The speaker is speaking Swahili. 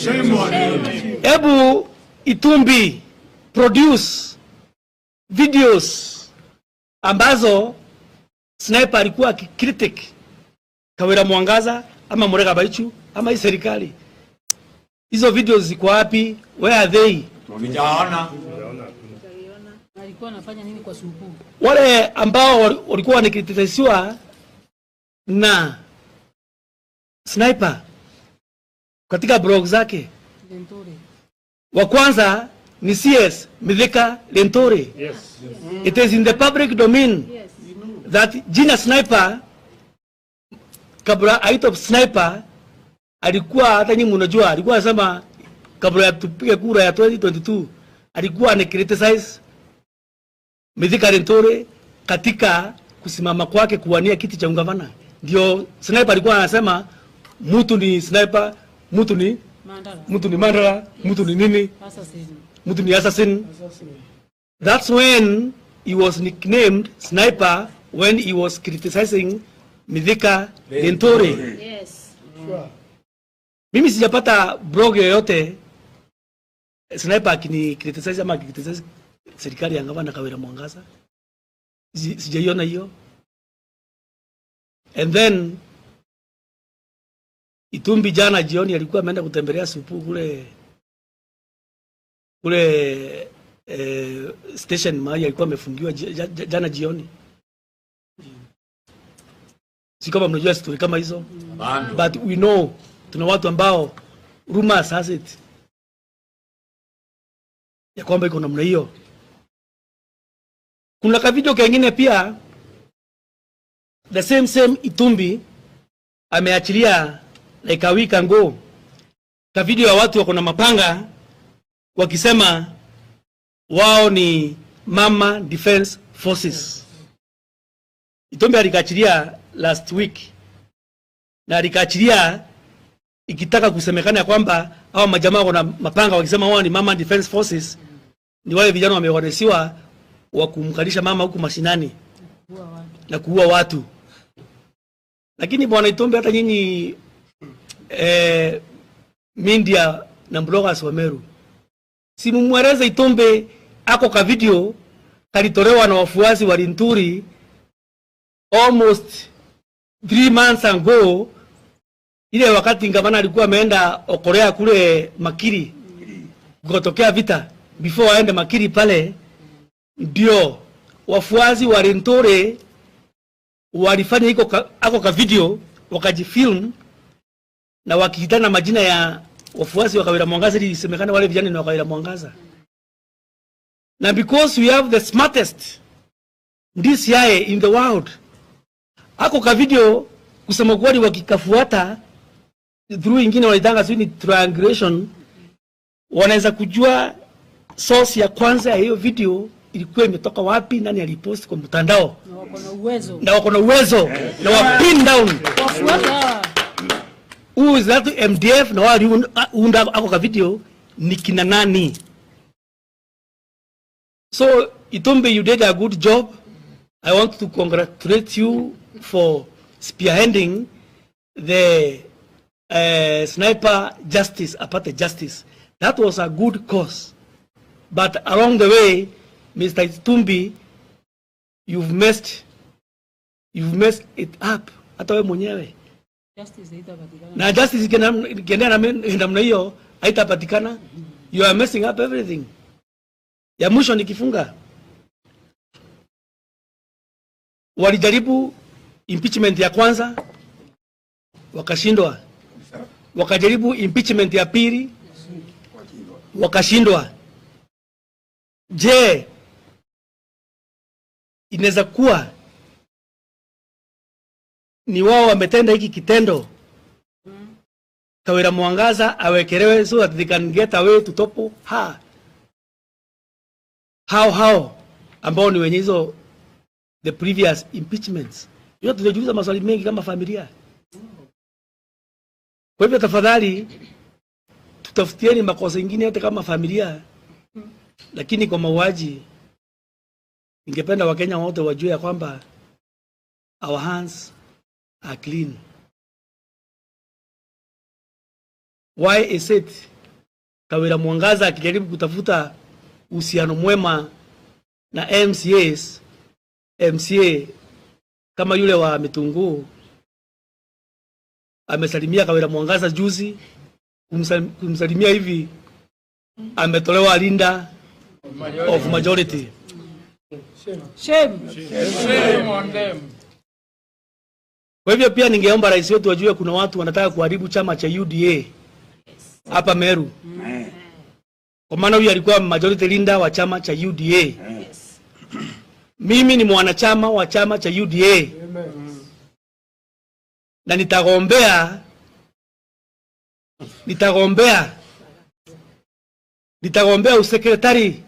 Shame on him. Ebu Itumbe produce videos ambazo sniper alikuwa akicritic Kawira Mwangaza ama Murega Baichu ama hii serikali. Hizo videos ziko wapi? Where are they? Tumejaona. Alikuwa anafanya nini kwa supu? Wale ambao walikuwa wanakritisiwa na sniper katika blog zake. Lentore. Wa kwanza ni CS Mithika Lentore. Yes. It is in the public domain that jina sniper kabla aitwa sniper alikuwa hata nyinyi mnajua alikuwa anasema kabla ya tupige kura ya 2022 alikuwa ana criticize Mithika Lentore katika kusimama kwake kuwania kiti cha ungavana. Ndio sniper alikuwa anasema mtu ni sniper, mtu ni Mandala. mtu ni Mandala, mtu ni nini? Assassin. Mtu ni assassin. That's when he was nicknamed Sniper, when he was criticizing Mithika Lentore. Yes. Mimi sijapata blog yoyote Sniper akini criticize ama criticize serikali ya Gavana Kawira Mwangaza. Sijaiona hiyo. And then Itumbe jana jioni alikuwa ameenda kutembelea supu kule station mahali alikuwa amefungiwa jana jioni. Si kama mnajua story kama hizo. But we know tuna watu ambao rumors has it ya kwamba iko namna hiyo. Kuna ka video kingine pia the same Itumbe ameachilia like a week ago ka video ya watu wako na mapanga wakisema wao ni Mama Defense Forces. Itumbe alikaachilia last week na alikaachilia ikitaka kusemekana ya kwamba hao majamaa wako na mapanga wakisema wao ni Mama Defense Forces ni wale vijana wamewanesiwa wa kumkalisha mama huku mashinani na kuua watu. Lakini bwana Itumbe hata nyinyi media na bloggers wa Meru si mumweleze Itumbe ako ka video kalitolewa na wafuasi wa Linturi almost 3 months ago, ile wakati Gavana alikuwa ameenda Okorea kule Makiri kutokea vita. Before aende Makiri pale ndio wafuasi wa Linturi walifanya ako ka video wakajifilm na wakihitana majina ya wafuasi wa Kawira Mwangaza ili isemekane wale vijana ni wa Kawira Mwangaza. Na because we have the smartest DCI in the world, ako ka video kusema kweli wakikafuata through ingine wanaitanga sio ni triangulation, wanaweza kujua source ya kwanza ya hiyo video ilikuwa imetoka wapi, nani alipost kwa mtandao. Na wako na uwezo. Na wako na uwezo na wa pin down. Wafuata. Who is that MDF na wali unda ako ka video ni kina nani? So Itumbe, you did a good job. I want to congratulate you for spearheading the sniper justice, apartheid justice. That was a good cause. But along the way, Mr. Itumbe, you've messed it up. Hata wewe mwenyewe. Justice haitapatikana. Na justice ikiendea namna hiyo haitapatikana. You are messing up everything. Ya mwisho nikifunga. Walijaribu impeachment ya kwanza wakashindwa. Wakajaribu impeachment ya pili wakashindwa. Je, inaweza kuwa ni wao wametenda hiki kitendo Kawira Mwangaza awekelewe so that they can get away to topo her? How ambao ni wenye hizo the previous impeachments. Hiyo tunajiuliza maswali mengi kama familia. Kwa hivyo tafadhali tutafutieni makosa mengine yote kama familia, lakini kwa mauaji ningependa Wakenya wote wajue ya kwamba our hands are clean. Why is it Kawira Mwangaza akijaribu kutafuta uhusiano mwema na MCA kama yule wa Mitunguu. Amesalimia Kawira Mwangaza juzi, kumsalimia hivi ametolewa linda of majority. Shame on them. Kwa hivyo pia ningeomba rais wetu ajue kuna watu wanataka kuharibu chama cha UDA hapa Meru. Kwa maana huyu alikuwa majority leader wa chama cha UDA. Mimi ni mwanachama wa chama cha UDA. Na nitagombea usekretari